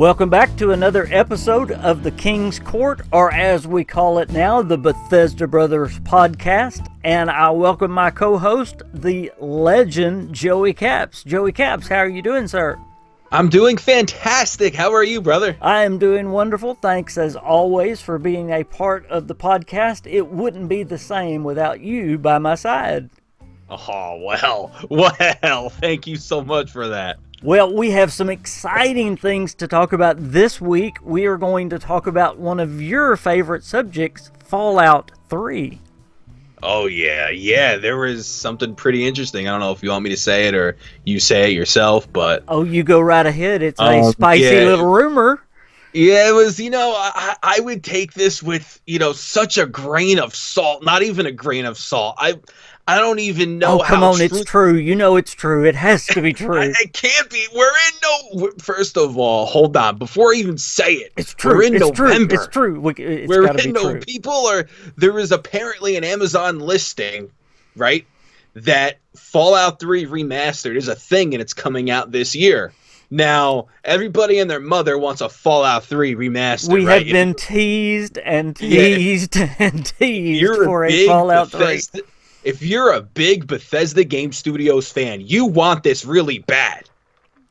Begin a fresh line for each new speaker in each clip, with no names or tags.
Welcome back to another episode of the KingsCourt, or as we call it now, the Bethesda Brothers podcast. And I welcome my co-host, the legend, Joey Caps. Joey Caps, how are you doing, sir?
I'm doing fantastic. How are you, brother?
I am doing wonderful. Thanks, as always, for being a part of the podcast. It wouldn't be the same without you by my side.
Oh, well, thank you so much for that.
Well, we have some exciting things to talk about this week. We are going to talk about one of your favorite subjects, Fallout 3.
Oh, yeah, there was something pretty interesting. I don't know if you want me to say it or you say it yourself, but...
Oh, you go right ahead. It's a spicy little rumor.
Yeah, it was, I would take this with, such a grain of salt. Not even a grain of salt. I don't even know how...
Oh, come on, it's true. You know it's true. It has to be true.
It can't be. First of all, hold on. Before I even say it,
it's true.
We're in November.
It's true.
We're in November. There is apparently an Amazon listing, right, that Fallout 3 Remastered is a thing, and it's coming out this year. Now, everybody and their mother wants a Fallout 3 Remastered,
We
right?
have been teased and teased and teased for a Fallout 3.
If you're a big Bethesda Game Studios fan, you want this really bad.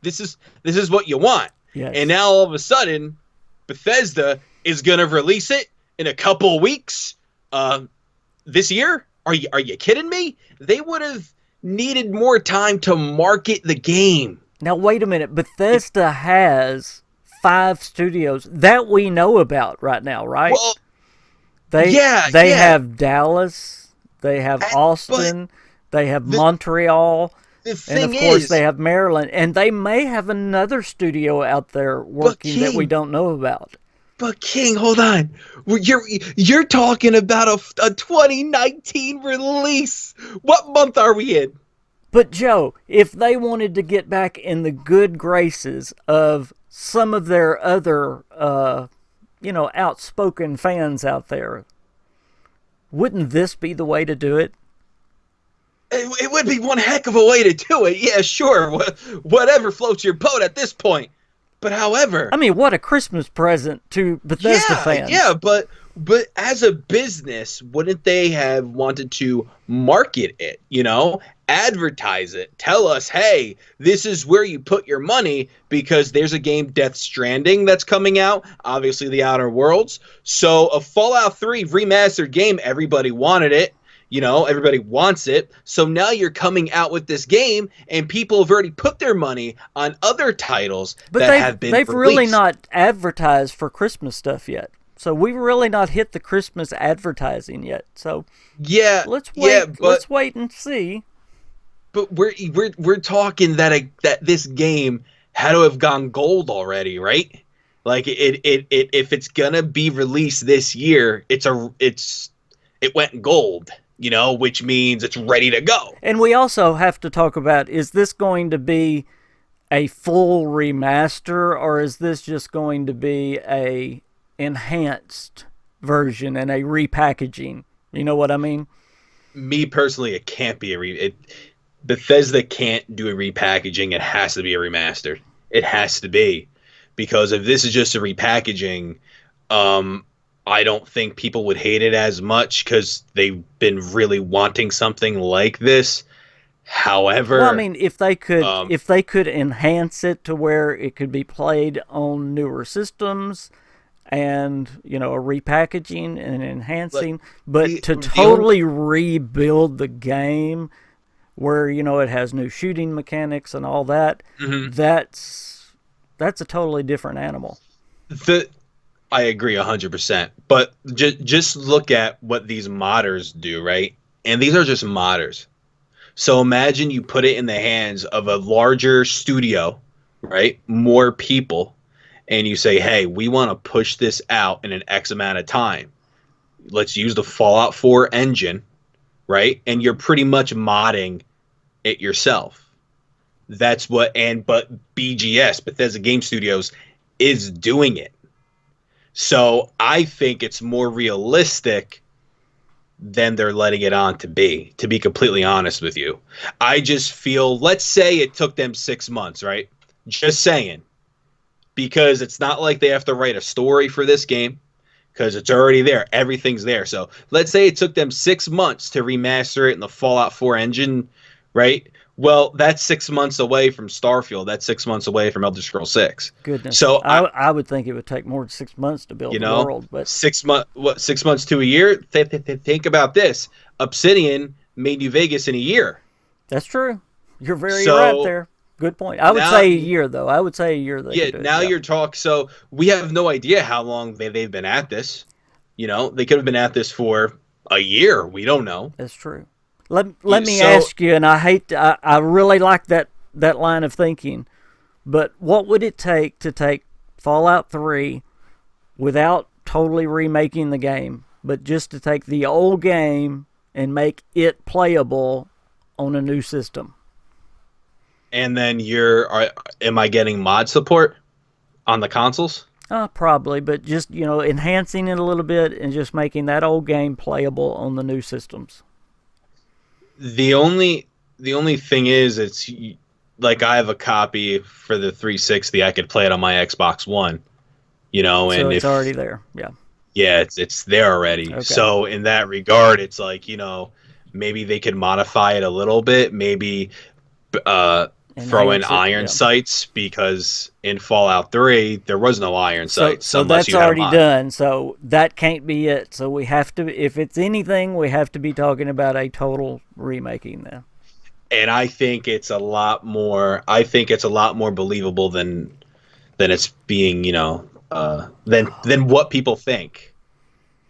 This is what you want.
Yes.
And now all of a sudden, Bethesda is gonna release it in a couple of weeks. This year? Are you kidding me? They would have needed more time to market the game.
Now wait a minute. Bethesda has 5 studios that we know about right now, right?
Well,
they have Dallas. They have Austin, they have Montreal, and of course they have Maryland, and they may have another studio out there working that we don't know about.
But King, hold on, you're talking about a 2019 release. What month are we in?
But Joe, if they wanted to get back in the good graces of some of their other, outspoken fans out there, wouldn't this be the way to do it?
It would be one heck of a way to do it. Yeah, sure. Whatever floats your boat at this point. But however...
I mean, what a Christmas present to Bethesda fans.
Yeah, but as a business, wouldn't they have wanted to market it, advertise it, tell us, hey, this is where you put your money because there's a game, Death Stranding, that's coming out, obviously The Outer Worlds. So a Fallout 3 remastered game, everybody wanted it, everybody wants it. So now you're coming out with this game and people have already put their money on other titles have been
they've
released.
Really not advertised for Christmas stuff yet. So we've really not hit the Christmas advertising yet. So
yeah,
let's wait.
Yeah,
let's wait and see.
But we're talking that this game had to have gone gold already, right? Like if it's gonna be released this year, it went gold, which means it's ready to go.
And we also have to talk about, is this going to be a full remaster, or is this just going to be a enhanced version and a repackaging? You know what I mean?
Me personally, it can't be Bethesda can't do a repackaging. It has to be a remaster. It has to be, because if this is just a repackaging, I don't think people would hate it as much because they've been really wanting something like this. However,
well, I mean, if they could enhance it to where it could be played on newer systems, and a repackaging and enhancing, but to totally rebuild the game, where it has new shooting mechanics and all that, that's a totally different animal.
I agree 100%. But just look at what these modders do, right? And these are just modders. So imagine you put it in the hands of a larger studio, right? More people, and you say, hey, we want to push this out in an X amount of time. Let's use the Fallout 4 engine, right? And you're pretty much modding it yourself. But BGS, Bethesda Game Studios, is doing it. So I think it's more realistic than they're letting it on to be completely honest with you. I just feel, let's say it took them 6 months, right? Just saying. because it's not like they have to write a story for this game because it's already there. Everything's there. So let's say it took them 6 months to remaster it in the Fallout 4 engine, right? Well, that's 6 months away from Starfield. That's 6 months away from Elder Scrolls 6.
Goodness.
So
I would think it would take more than 6 months to build the world. But
6 months to a year? Think about this. Obsidian made New Vegas in a year.
That's true. You're very right there. Good point. I would say a year, though. I would say a year.
You're talking. So we have no idea how long they've been at this. You know, they could have been at this for a year. We don't know.
That's true. Let me ask you, and I really like that line of thinking, but what would it take to take Fallout 3 without totally remaking the game, but just to take the old game and make it playable on a new system?
And then am I getting mod support on the consoles?
Probably, but just, enhancing it a little bit and just making that old game playable on the new systems.
The only thing is, it's like I have a copy for the 360. I could play it on my Xbox One, and
so it's already there.
Yeah, it's there already. Okay. So in that regard, it's like, maybe they could modify it a little bit, maybe throw in iron sights, because in Fallout 3 there was no iron sights.
So that's already done. So that can't be it. So we have to, if it's anything, we have to be talking about a total remaking then.
And I think it's a lot more. I think it's a lot more believable than it's being, than what people think.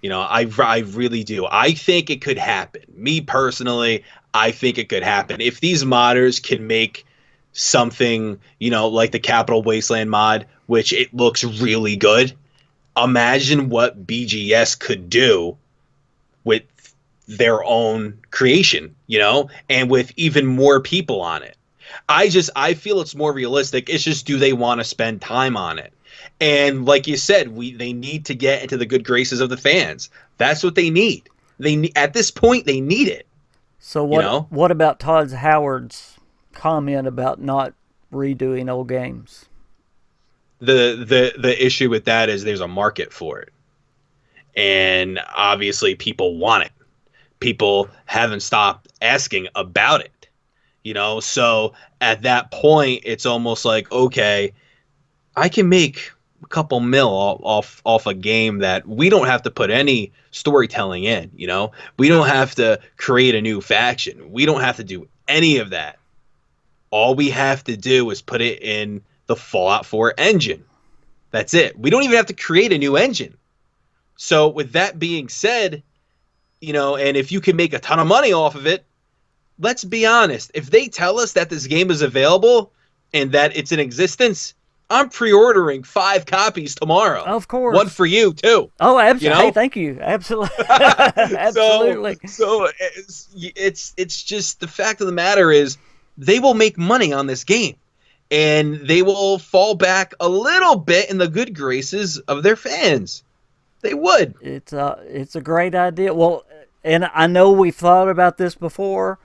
I really do. I think it could happen. Me personally, I think it could happen if these modders can make something, like the Capital Wasteland mod, which it looks really good. Imagine what BGS could do with their own creation, and with even more people on it. I feel it's more realistic. It's just, do they want to spend time on it? And like you said, they need to get into the good graces of the fans. That's what they need. At this point, they need it.
So what about Todd Howard's comment about not redoing old games?
The issue with that is there's a market for it, and obviously people want it. People haven't stopped asking about it, so at that point it's almost like, okay, I can make a couple mil off a game that we don't have to put any storytelling in. We don't have to create a new faction. We don't have to do any of that. All we have to do is put it in the Fallout 4 engine. That's it. We don't even have to create a new engine. So with that being said, and if you can make a ton of money off of it, let's be honest. If they tell us that this game is available and that it's in existence, I'm pre-ordering 5 copies tomorrow.
Of course.
One for you, too.
Oh, absolutely. Hey, thank you. Absolutely. Absolutely.
So it's just, the fact of the matter is, they will make money on this game, and they will fall back a little bit in the good graces of their fans. They would.
It's a great idea. Well, and I know we've thought about this before,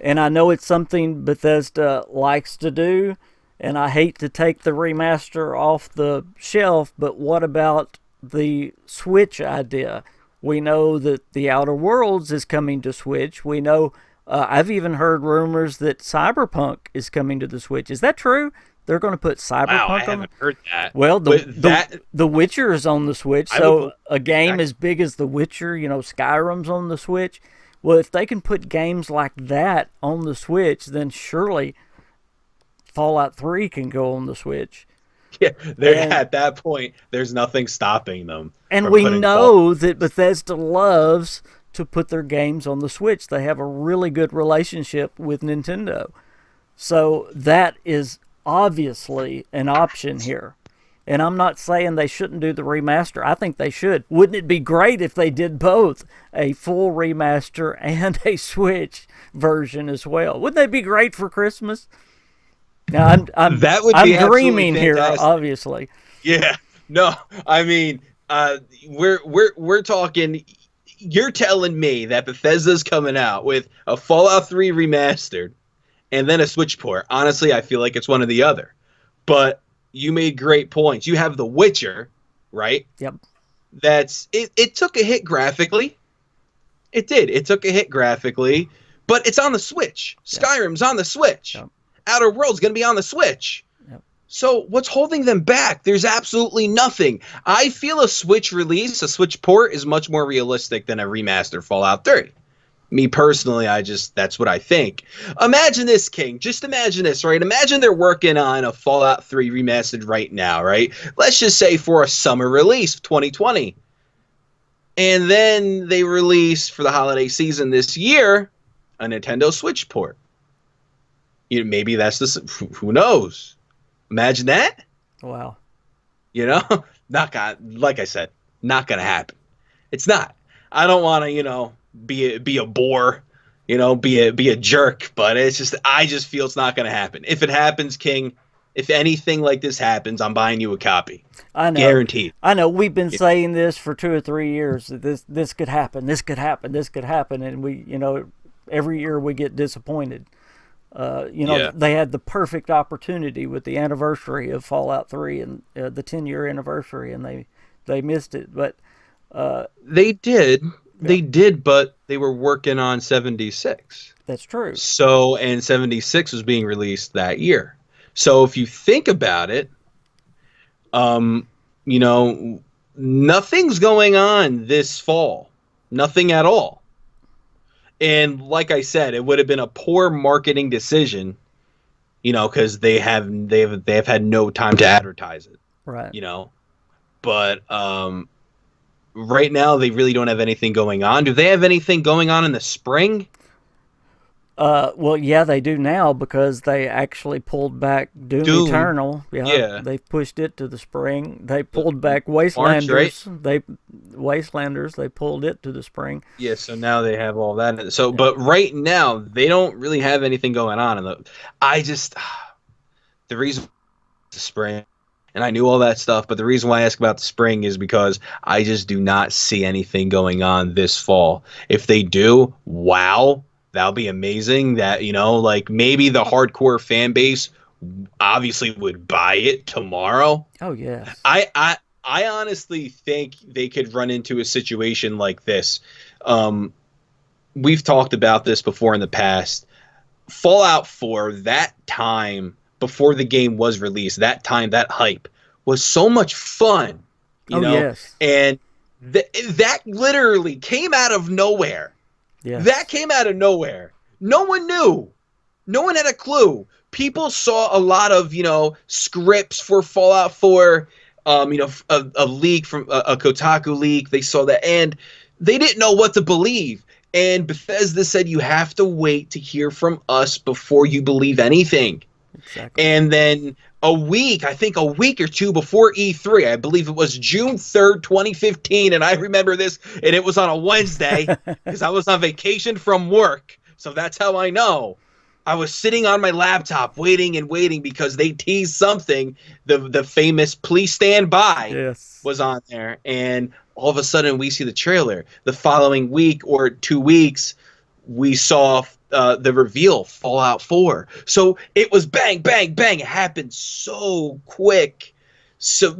and I know it's something Bethesda likes to do, and I hate to take the remaster off the shelf, but what about the Switch idea? We know that The Outer Worlds is coming to Switch. We know, I've even heard rumors that Cyberpunk is coming to the Switch. Is that true? They're going to put Cyberpunk on?
I haven't heard that.
Well, The Witcher is on the Switch, so a game as big as The Witcher, Skyrim's on the Switch. Well, if they can put games like that on the Switch, then surely Fallout 3 can go on the Switch.
Yeah, at that point, there's nothing stopping them.
And we know that Bethesda loves to put their games on the Switch. They have a really good relationship with Nintendo. So that is obviously an option here. And I'm not saying they shouldn't do the remaster. I think they should. Wouldn't it be great if they did both, a full remaster and a Switch version as well? Wouldn't that be great for Christmas? Now, I'm dreaming here, obviously.
Yeah. No, I mean, we're talking. You're telling me that Bethesda's coming out with a Fallout 3 remastered and then a Switch port. Honestly, I feel like it's one or the other. But you made great points. You have The Witcher, right?
Yep.
It took a hit graphically. It did. It took a hit graphically, but it's on the Switch. Yep. Skyrim's on the Switch. Yep. Outer Worlds going to be on the Switch. Yep. So what's holding them back? There's absolutely nothing. I feel a Switch release, a Switch port, is much more realistic than a remastered Fallout 3. Me personally, that's what I think. Imagine this, King. Just imagine this, right? Imagine they're working on a Fallout 3 remastered right now, right? Let's just say for a summer release, 2020. And then they release for the holiday season this year a Nintendo Switch port. Maybe that's who knows? Imagine that.
Wow.
Like I said, not gonna happen. It's not. I don't want to, be a bore, be a jerk, but I just feel it's not gonna happen. If it happens, King, if anything like this happens, I'm buying you a copy.
I know.
Guaranteed.
I know. We've been saying this for 2 or 3 years. This could happen. This could happen. This could happen. And we, every year we get disappointed. They had the perfect opportunity with the anniversary of Fallout 3 and the 10-year anniversary, and they missed it. But
they did. Yeah. They did, but they were working on 76.
That's true.
So, and 76 was being released that year. So if you think about it, nothing's going on this fall. Nothing at all. And like I said, it would have been a poor marketing decision, because they have had no time to advertise it.
Right.
But right now they really don't have anything going on. Do they have anything going on in the spring?
Well, yeah, they do now because they actually pulled back Doom Eternal. Yeah, they pushed it to the spring. They pulled back Wastelanders.
March,
right? They pulled it to the spring.
Yeah, so now they have all that. So, yeah. But right now they don't really have anything going on. The reason the spring, and I knew all that stuff, but the reason why I ask about the spring is because I just do not see anything going on this fall. If they do, wow. That'll be amazing. That, maybe the hardcore fan base obviously would buy it tomorrow.
Oh, yes.
I honestly think they could run into a situation like this. We've talked about this before in the past. Fallout 4, that time before the game was released, that hype was so much fun. You know?
Yes.
And that literally came out of nowhere.
Yes.
That came out of nowhere. No one knew. No one had a clue. People saw a lot of, scripts for Fallout 4, a leak from a Kotaku leak. They saw that, and they didn't know what to believe. And Bethesda said, you have to wait to hear from us before you believe anything.
Exactly.
And then a week or two before E3, I believe it was June 3rd, 2015, and I remember this, and it was on a Wednesday because I was on vacation from work, so that's how I know. I was sitting on my laptop waiting and waiting because they teased something. The famous "Please Stand By" was on there, and all of a sudden we see the trailer. The following week or 2 weeks, we saw the reveal, Fallout 4. So it was bang, bang, bang. It happened so quick. So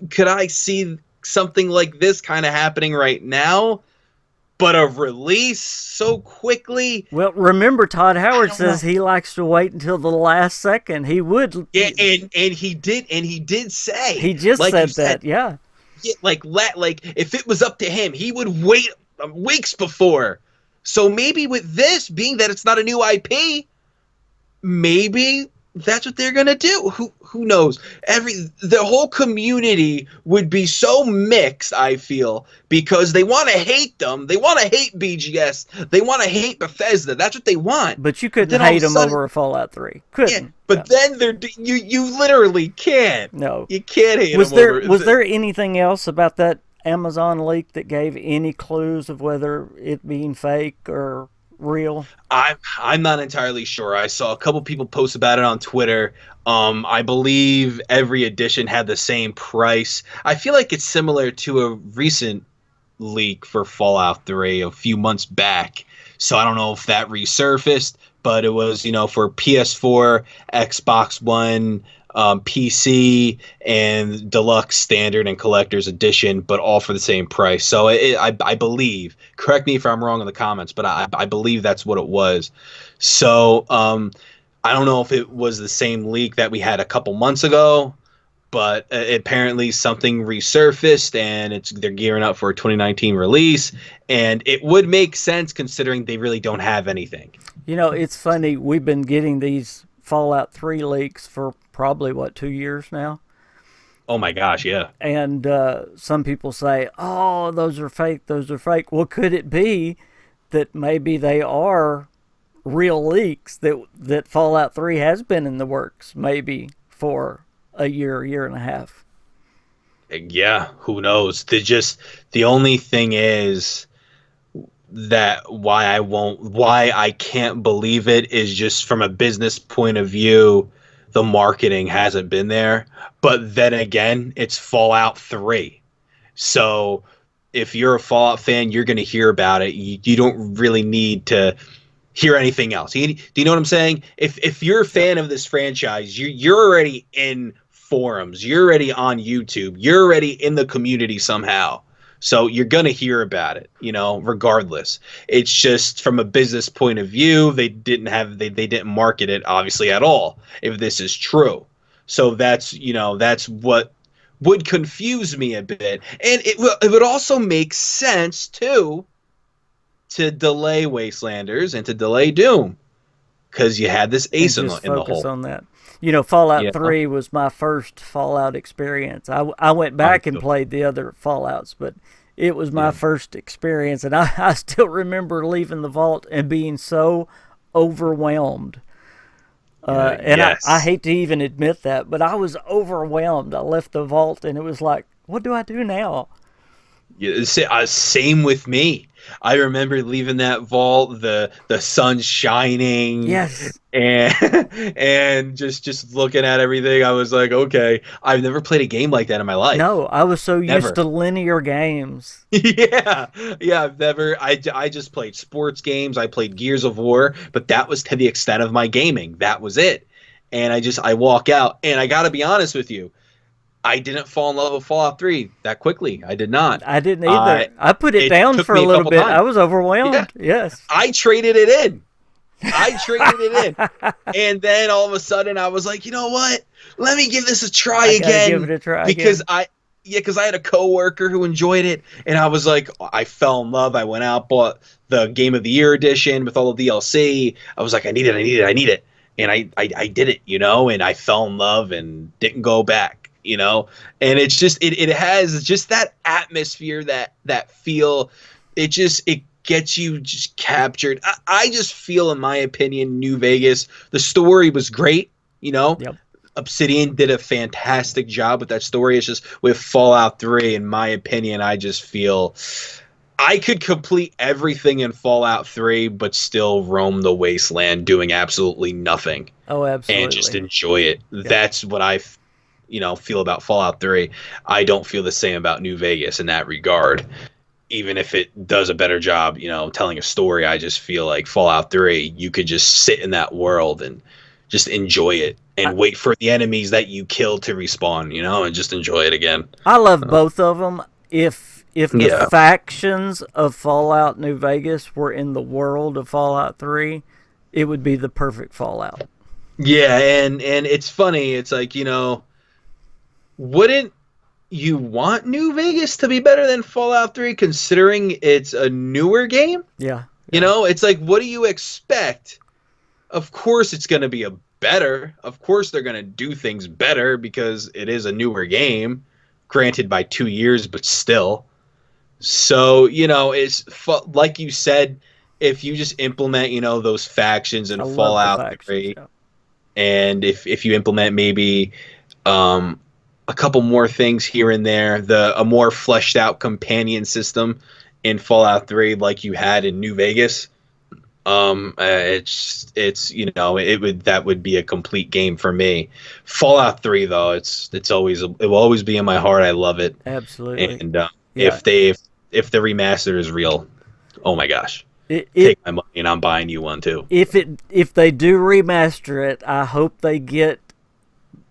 could I see something like this kind of happening right now? But a release so quickly?
Well, remember, Todd Howard says he likes to wait until the last second. He would.
Yeah, and he did say.
He just said that, yeah.
Yeah, like if it was up to him, he would wait weeks before. So maybe with this, being that it's not a new IP, maybe that's what they're gonna do. Who knows? The whole community would be so mixed, I feel, because they want to hate them. They want to hate BGS. They want to hate Bethesda. That's what they want.
But you couldn't hate them over a Fallout 3. Couldn't.
Yeah, but then you literally can't.
No,
you can't hate them over.
Was there anything else about that Amazon leak that gave any clues of whether it being fake or real?
I'm not entirely sure. I saw a couple people post about it on Twitter. I believe every edition had the same price. I feel like it's similar to a recent leak for Fallout 3 a few months back. So I don't know if that resurfaced, but it was, for PS4, Xbox One, PC and deluxe, standard, and collector's edition, but all for the same price. So I believe, correct me if I'm wrong in the comments, but I believe that's what it was. So I don't know if it was the same leak that we had a couple months ago, but apparently something resurfaced, and they're gearing up for a 2019 release, and it would make sense considering they really don't have anything.
You know, it's funny. We've been getting these Fallout 3 leaks for probably, 2 years now?
Oh my gosh, yeah.
And some people say, oh, those are fake, those are fake. Well, could it be that maybe they are real leaks, that Fallout 3 has been in the works maybe for a year and a half?
Yeah, who knows? The only thing is that why I can't believe it is just from a business point of view, the marketing hasn't been there. But then again, it's Fallout 3. So if you're a Fallout fan, you're going to hear about it. You don't really need to hear anything else. Do you know what I'm saying? If you're a fan of this franchise, you're already in forums. You're already on YouTube. You're already in the community somehow. So you're going to hear about it, regardless. It's just from a business point of view, they didn't market it obviously at all, if this is true. So that's what would confuse me a bit. And it would also make sense too to delay Wastelanders and to delay Doom, because you had this ace in the hole.
Focus on that. Fallout 3 was my first Fallout experience. I went back and played the other Fallouts, but it was my first experience, and I still remember leaving the vault and being so overwhelmed. And yes. I hate to even admit that, but I was overwhelmed. I left the vault, and it was like, what do I do now?
Yeah, same with me. I remember leaving that vault, the sun shining,
yes,
and just looking at everything. I was like, okay, I've never played a game like that in my life.
No, I was so used to linear games.
Yeah, I've never. I just played sports games. I played Gears of War, but that was to the extent of my gaming. That was it. And I walk out, and I got to be honest with you, I didn't fall in love with Fallout 3 that quickly. I did not.
I didn't either. I put it down for a little bit. Times. I was overwhelmed. Yeah. Yes.
I traded it in. And then all of a sudden I was like, you know what? Let me give this a try again.
Give it a try
because
again.
Because I had a coworker who enjoyed it, and I was like, I fell in love. I went out, bought the Game of the Year edition with all the DLC. I was like, I need it. And I did it, and I fell in love and didn't go back. And it's just it has just that atmosphere, that feel. It gets you just captured. I just feel, in my opinion, New Vegas, the story was great.
Yep.
Obsidian did a fantastic job with that story. It's just with Fallout 3, in my opinion, I just feel I could complete everything in Fallout 3, but still roam the wasteland doing absolutely nothing.
Oh, absolutely.
And just enjoy it. Yep. That's what I feel about Fallout 3. I don't feel the same about New Vegas in that regard. Even if it does a better job, telling a story, I just feel like Fallout 3, you could just sit in that world and just enjoy it and wait for the enemies that you killed to respawn, and just enjoy it again.
I love both of them. If the factions of Fallout New Vegas were in the world of Fallout 3, it would be the perfect Fallout.
Yeah, and it's funny. It's like, wouldn't you want New Vegas to be better than Fallout 3, considering it's a newer game?
Yeah.
It's like, what do you expect? Of course it's going to be better. Of course they're going to do things better because it is a newer game, granted by 2 years, but still. So, it's like you said, if you just implement, those factions in Fallout 3, and if you implement maybe a couple more things here and there, a more fleshed out companion system in Fallout 3 like you had in New Vegas, that would be a complete game for me. Fallout 3 though, it will always be in my heart. I love it.
Absolutely.
And if the remaster is real, oh my gosh. Take my money and I'm buying you one too.
If they do remaster it, I hope they get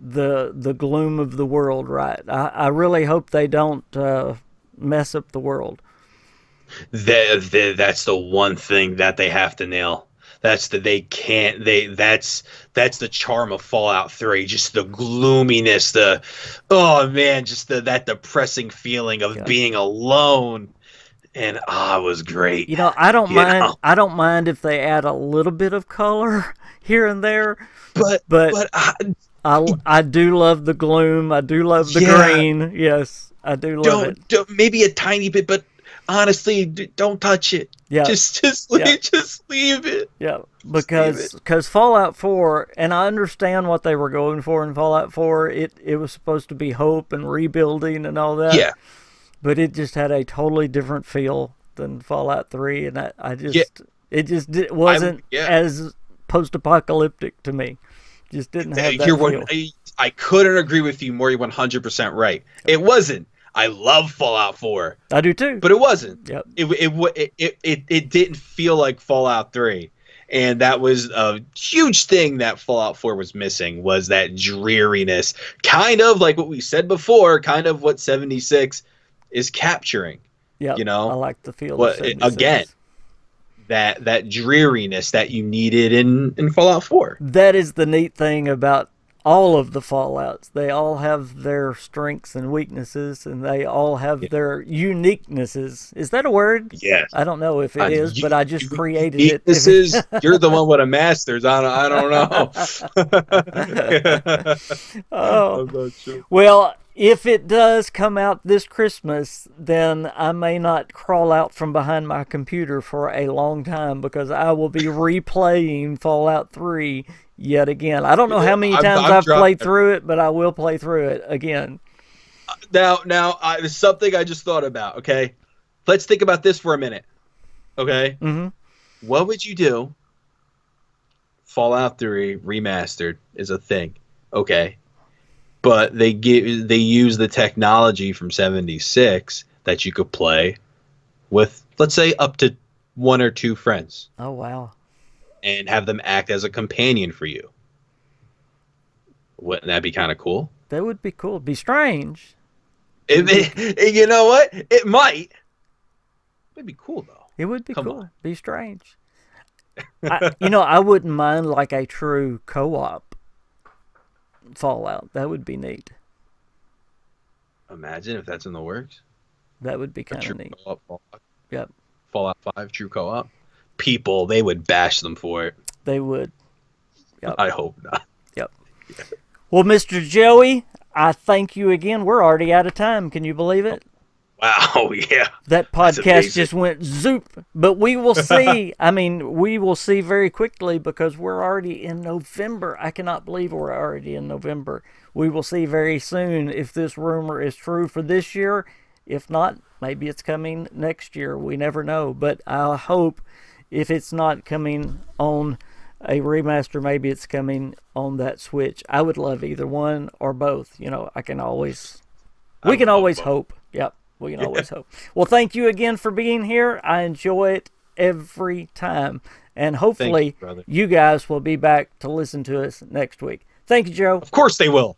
the gloom of the world right. I really hope they don't mess up the world.
That's the one thing that they have to nail. That's the that's the charm of Fallout 3. Just the gloominess, that depressing feeling of being alone. And it was great.
I don't mind. I don't mind if they add a little bit of color here and there. But I do love the gloom. I do love the green. Yes, I do love it.
Maybe a tiny bit, but honestly, don't touch it.
Yeah,
just leave it.
Yeah, because Fallout 4, and I understand what they were going for in Fallout 4. It was supposed to be hope and rebuilding and all that.
Yeah.
But it just had a totally different feel than Fallout 3, and it wasn't as post-apocalyptic to me. Just didn't have that feel.
I couldn't agree with you more. You're 100% right. It wasn't. I love Fallout 4.
I do too.
But it wasn't.
Yep.
It didn't feel like Fallout 3. And that was a huge thing that Fallout 4 was missing, was that dreariness. Kind of like what we said before, kind of what 76 is capturing.
Yeah, I like the feel of 76.
Again, that dreariness that you needed in Fallout 4.
That is the neat thing about all of the Fallouts. They all have their strengths and weaknesses, and they all have their uniquenesses. Is that a word?
Yes.
I don't know if it is, but I just created it.
You're the one with a master's. I don't know.
I'm not sure. Well, if it does come out this Christmas, then I may not crawl out from behind my computer for a long time, because I will be replaying Fallout 3 yet again. I don't know how many times I've played through it, but I will play through it again.
Now, there's something I just thought about, okay? Let's think about this for a minute, okay?
Mm-hmm.
What would you do? Fallout 3 Remastered is a thing, okay? But they use the technology from 76 that you could play with, let's say, up to 1 or 2 friends.
Oh, wow.
And have them act as a companion for you. Wouldn't that be kind of cool?
That would be cool. It'd be strange.
You know what? It might. It'd be cool, though.
It would be cool. Be strange. I wouldn't mind like a true co-op Fallout. That would be neat.
Imagine if that's in the works.
That would be kind of neat.
Fallout.
Yep.
Fallout 5 true co-op. People, they would bash them for it.
They would. Yep.
I hope not.
Yep. Well, Mr. Joey, I thank you again. We're already out of time. Can you believe it?
Wow, yeah.
That podcast just went zoop. But we will see. We will see very quickly, because we're already in November. I cannot believe we're already in November. We will see very soon if this rumor is true for this year. If not, maybe it's coming next year. We never know. But I hope, if it's not coming on a remaster, maybe it's coming on that Switch. I would love either one or both. We can always hope. Yep, we can always hope. Well, thank you again for being here. I enjoy it every time. And hopefully you guys will be back to listen to us next week. Thank you, Joe.
Of course they will.